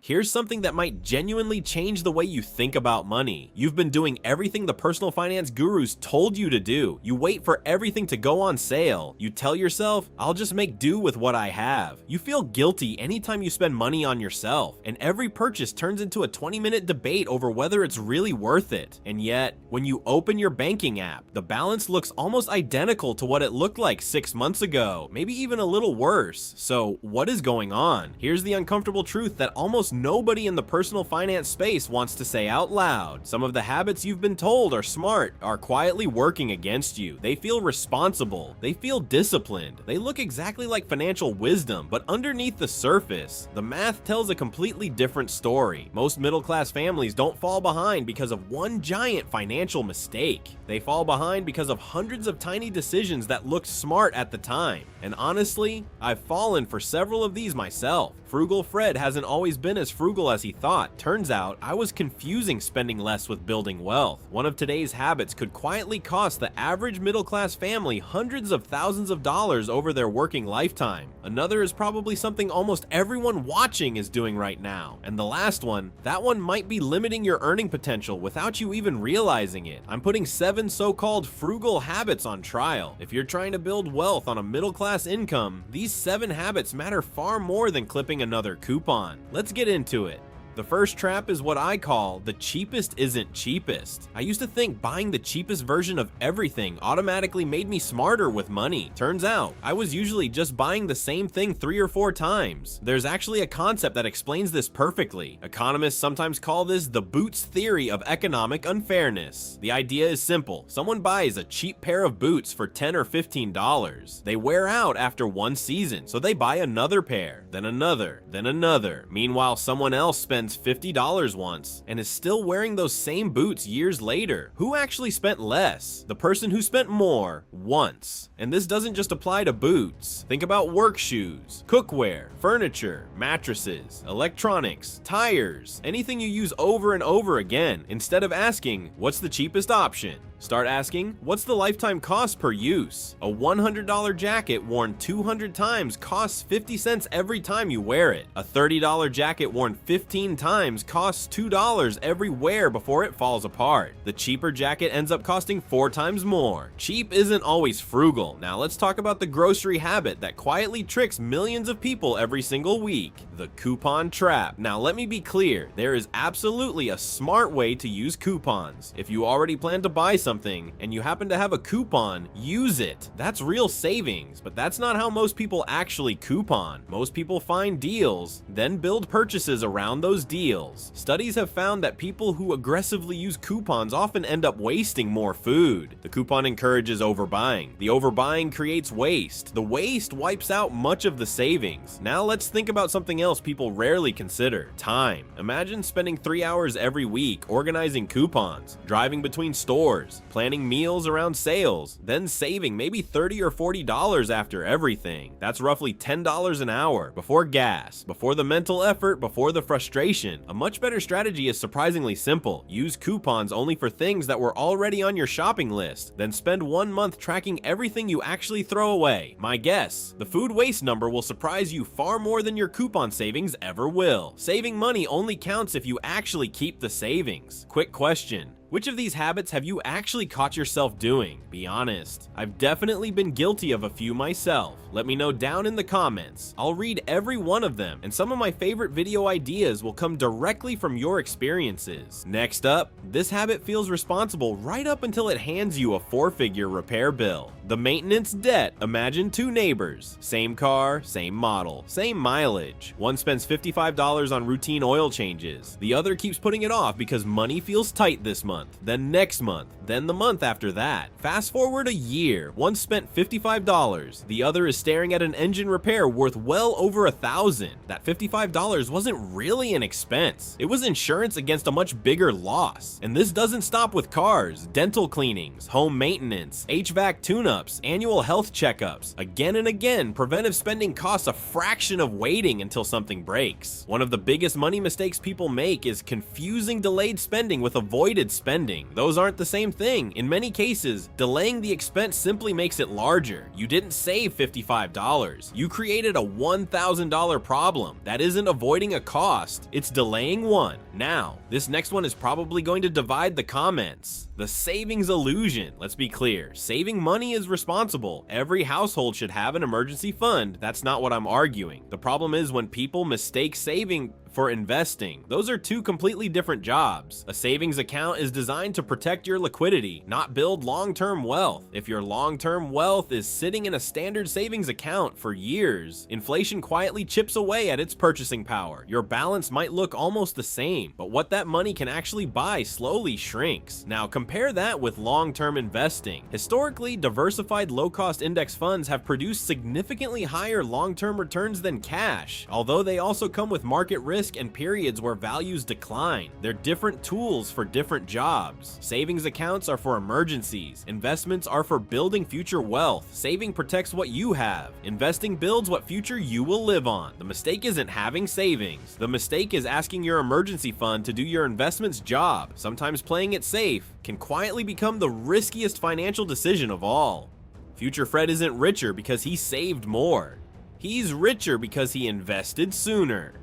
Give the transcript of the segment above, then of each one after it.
Here's something that might genuinely change the way you think about money. You've been doing everything the personal finance gurus told you to do. You wait for everything to go on sale. You tell yourself, I'll just make do with what I have. You feel guilty anytime you spend money on yourself, and every purchase turns into a 20-minute debate over whether it's really worth it. And yet, when you open your banking app, the balance looks almost identical to what it looked like 6 months ago, maybe even a little worse. So what is going on? Here's the uncomfortable truth that almost nobody in the personal finance space wants to say out loud. Some of the habits you've been told are smart are quietly working against you. They feel responsible. They feel disciplined. They look exactly like financial wisdom, but underneath the surface, the math tells a completely different story. Most middle-class families don't fall behind because of one giant financial mistake. They fall behind because of hundreds of tiny decisions that looked smart at the time. And honestly, I've fallen for several of these myself. Frugal Fred hasn't always been as frugal as he thought. Turns out, I was confusing spending less with building wealth. One of today's habits could quietly cost the average middle-class family hundreds of thousands of dollars over their working lifetime. Another is probably something almost everyone watching is doing right now. And the last one, that one might be limiting your earning potential without you even realizing it. I'm putting 7 so-called frugal habits on trial. If you're trying to build wealth on a middle-class income, these 7 habits matter far more than clipping another coupon. Let's get into it. The first trap is what I call the cheapest isn't cheapest. I used to think buying the cheapest version of everything automatically made me smarter with money. Turns out, I was usually just buying the same thing 3 or 4 times. There's actually a concept that explains this perfectly. Economists sometimes call this the Boots theory of economic unfairness. The idea is simple. Someone buys a cheap pair of boots for $10 or $15. They wear out after 1 season, so they buy another pair, then another, then another. Meanwhile, someone else spends $50 once and is still wearing those same boots years later. Who actually spent less? The person who spent more once. And this doesn't just apply to boots. Think about work shoes, cookware, furniture, mattresses, electronics, tires, anything you use over and over again. Instead of asking, what's the cheapest option? Start asking, what's the lifetime cost per use? A $100 jacket worn 200 times costs 50 cents every time you wear it. A $30 jacket worn 15 times costs $2 every wear before it falls apart. The cheaper jacket ends up costing 4 times more. Cheap isn't always frugal. Now let's talk about the grocery habit that quietly tricks millions of people every single week. The coupon trap. Now let me be clear, there is absolutely a smart way to use coupons. If you already plan to buy something and you happen to have a coupon, use it. That's real savings, but that's not how most people actually coupon. Most people find deals, then build purchases around those deals. Studies have found that people who aggressively use coupons often end up wasting more food. The coupon encourages overbuying. The overbuying creates waste. The waste wipes out much of the savings. Now let's think about something else people rarely consider: time. Imagine spending 3 hours every week organizing coupons, driving between stores, planning meals around sales, then saving maybe $30 or $40 after everything. That's roughly $10 an hour, before gas, before the mental effort, before the frustration. A much better strategy is surprisingly simple. Use coupons only for things that were already on your shopping list, then spend 1 month tracking everything you actually throw away. My guess, the food waste number will surprise you far more than your coupon savings ever will. Saving money only counts if you actually keep the savings. Quick question: which of these habits have you actually caught yourself doing? Be honest. I've definitely been guilty of a few myself. Let me know down in the comments. I'll read every one of them, and some of my favorite video ideas will come directly from your experiences. Next up, this habit feels responsible right up until it hands you a 4-figure repair bill. The maintenance debt. Imagine 2 neighbors. Same car, same model, same mileage. One spends $55 on routine oil changes. The other keeps putting it off because money feels tight this month, then next month, then the month after that. Fast forward a year, one spent $55, the other is staring at an engine repair worth well over $1,000. That $55 wasn't really an expense. It was insurance against a much bigger loss. And this doesn't stop with cars, dental cleanings, home maintenance, HVAC tune-ups, annual health checkups. Again and again, preventive spending costs a fraction of waiting until something breaks. One of the biggest money mistakes people make is confusing delayed spending with avoided spending. spending. Those aren't the same thing. In many cases, delaying the expense simply makes it larger. You didn't save $55. You created a $1,000 problem. That isn't avoiding a cost, it's delaying one. Now, this next one is probably going to divide the comments. The savings illusion. Let's be clear, saving money is responsible. Every household should have an emergency fund. That's not what I'm arguing. The problem is when people mistake saving for investing. Those are two completely different jobs. A savings account is designed to protect your liquidity, not build long-term wealth. If your long-term wealth is sitting in a standard savings account for years, inflation quietly chips away at its purchasing power. Your balance might look almost the same, but what that money can actually buy slowly shrinks. Now compare that with long-term investing. Historically, diversified low-cost index funds have produced significantly higher long-term returns than cash, although they also come with market risk and periods where values decline. They're different tools for different jobs. Savings accounts are for emergencies. Investments are for building future wealth. Saving protects what you have. Investing builds what future you will live on. The mistake isn't having savings. The mistake is asking your emergency fund to do your investment's job. Sometimes playing it safe can quietly become the riskiest financial decision of all. Future Fred isn't richer because he saved more. He's richer because he invested sooner.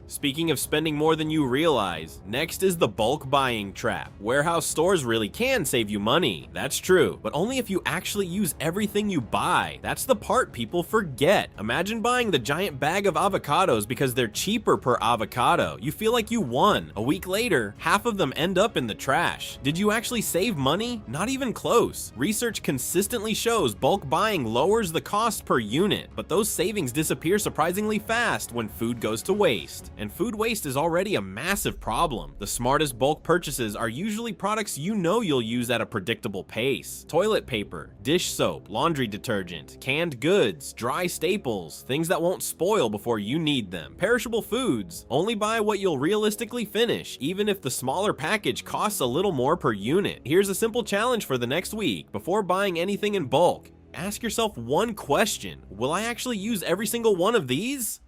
Speaking of spending more than you realize, next is the bulk buying trap. Warehouse stores really can save you money. That's true, but only if you actually use everything you buy. That's the part people forget. Imagine buying the giant bag of avocados because they're cheaper per avocado. You feel like you won. A week later, half of them end up in the trash. Did you actually save money? Not even close. Research consistently shows bulk buying lowers the cost per unit, but those savings disappear surprisingly fast when food goes to waste. And food waste is already a massive problem. The smartest bulk purchases are usually products you know you'll use at a predictable pace. Toilet paper, dish soap, laundry detergent, canned goods, dry staples, things that won't spoil before you need them. Perishable foods, only buy what you'll realistically finish, even if the smaller package costs a little more per unit. Here's a simple challenge for the next week. Before buying anything in bulk, ask yourself one question: will I actually use every single one of these?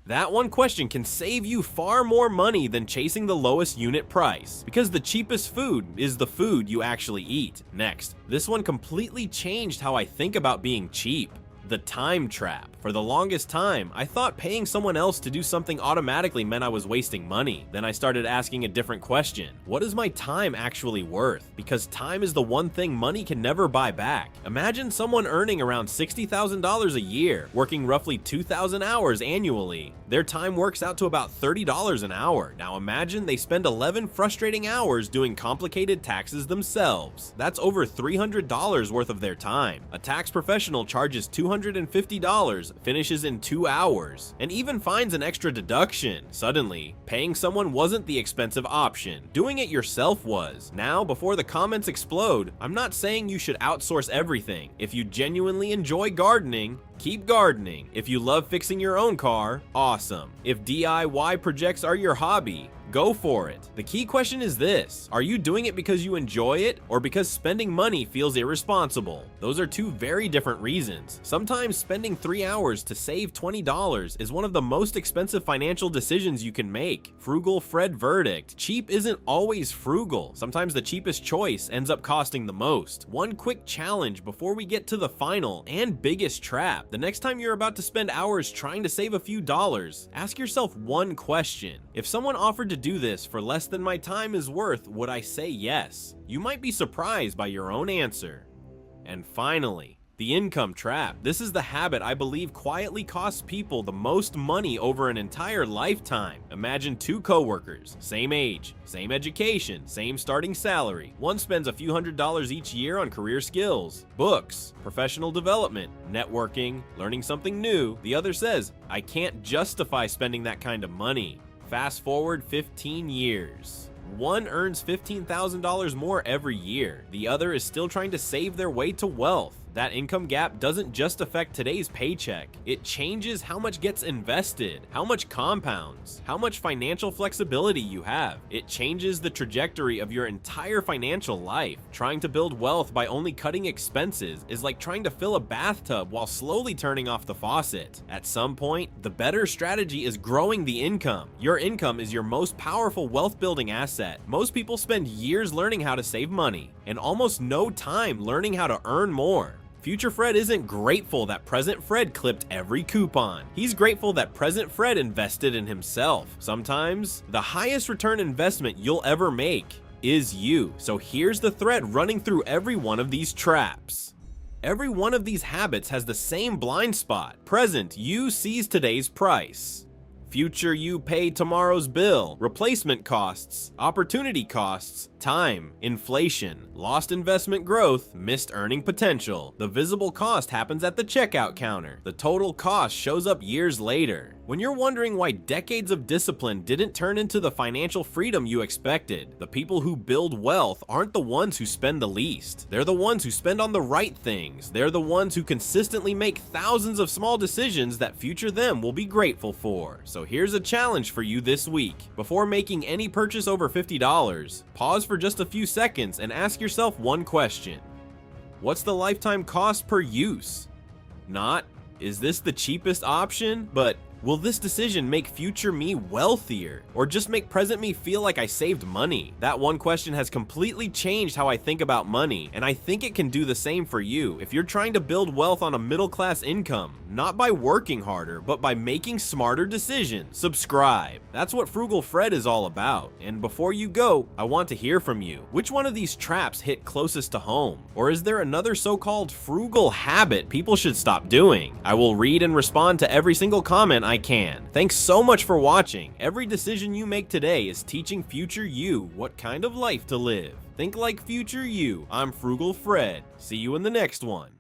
That one question can save you far more money than chasing the lowest unit price, because the cheapest food is the food you actually eat. Next, this one completely changed how I think about being cheap. The time trap. For the longest time, I thought paying someone else to do something automatically meant I was wasting money. Then I started asking a different question. What is my time actually worth? Because time is the one thing money can never buy back. Imagine someone earning around $60,000 a year, working roughly 2,000 hours annually. Their time works out to about $30 an hour. Now imagine they spend 11 frustrating hours doing complicated taxes themselves. That's over $300 worth of their time. A tax professional charges $250, finishes in 2 hours, and even finds an extra deduction. Suddenly, paying someone wasn't the expensive option. Doing it yourself was. Now, before the comments explode, I'm not saying you should outsource everything. If you genuinely enjoy gardening, keep gardening. If you love fixing your own car, awesome. If DIY projects are your hobby, go for it. The key question is this: are you doing it because you enjoy it, or because spending money feels irresponsible? Those are two very different reasons. Sometimes spending 3 hours to save $20 is one of the most expensive financial decisions you can make. Frugal Fred verdict: cheap isn't always frugal. Sometimes the cheapest choice ends up costing the most. One quick challenge before we get to the final and biggest trap. The next time you're about to spend hours trying to save a few dollars, ask yourself one question: if someone offered to do this for less than my time is worth, would I say yes? You might be surprised by your own answer. And finally, the income trap. This is the habit I believe quietly costs people the most money over an entire lifetime. Imagine two coworkers, same age, same education, same starting salary. One spends a few $100s each year on career skills, books, professional development, networking, learning something new. The other says, I can't justify spending that kind of money. Fast forward 15 years. One earns $15,000 more every year. The other is still trying to save their way to wealth. That income gap doesn't just affect today's paycheck. It changes how much gets invested, how much compounds, how much financial flexibility you have. It changes the trajectory of your entire financial life. Trying to build wealth by only cutting expenses is like trying to fill a bathtub while slowly turning off the faucet. At some point, the better strategy is growing the income. Your income is your most powerful wealth building asset. Most people spend years learning how to save money and almost no time learning how to earn more. Future Fred isn't grateful that present Fred clipped every coupon. He's grateful that present Fred invested in himself. Sometimes, the highest return investment you'll ever make is you. So here's the thread running through every one of these traps. Every one of these habits has the same blind spot. Present you sees today's price. Future you pay tomorrow's bill, replacement costs, opportunity costs, time, inflation, lost investment growth, missed earning potential. The visible cost happens at the checkout counter. The total cost shows up years later. When you're wondering why decades of discipline didn't turn into the financial freedom you expected, the people who build wealth aren't the ones who spend the least. They're the ones who spend on the right things. They're the ones who consistently make thousands of small decisions that future them will be grateful for. So here's a challenge for you this week. Before making any purchase over $50, pause for just a few seconds and ask yourself one question. What's the lifetime cost per use? Not, is this the cheapest option? But, will this decision make future me wealthier, or just make present me feel like I saved money? That one question has completely changed how I think about money, and I think it can do the same for you if you're trying to build wealth on a middle-class income, not by working harder, but by making smarter decisions. Subscribe. That's what Frugal Fred is all about. And before you go, I want to hear from you. Which one of these traps hit closest to home? Or is there another so-called frugal habit people should stop doing? I will read and respond to every single comment I can. Thanks so much for watching. Every decision you make today is teaching future you what kind of life to live. Think like future you. I'm Frugal Fred. See you in the next one.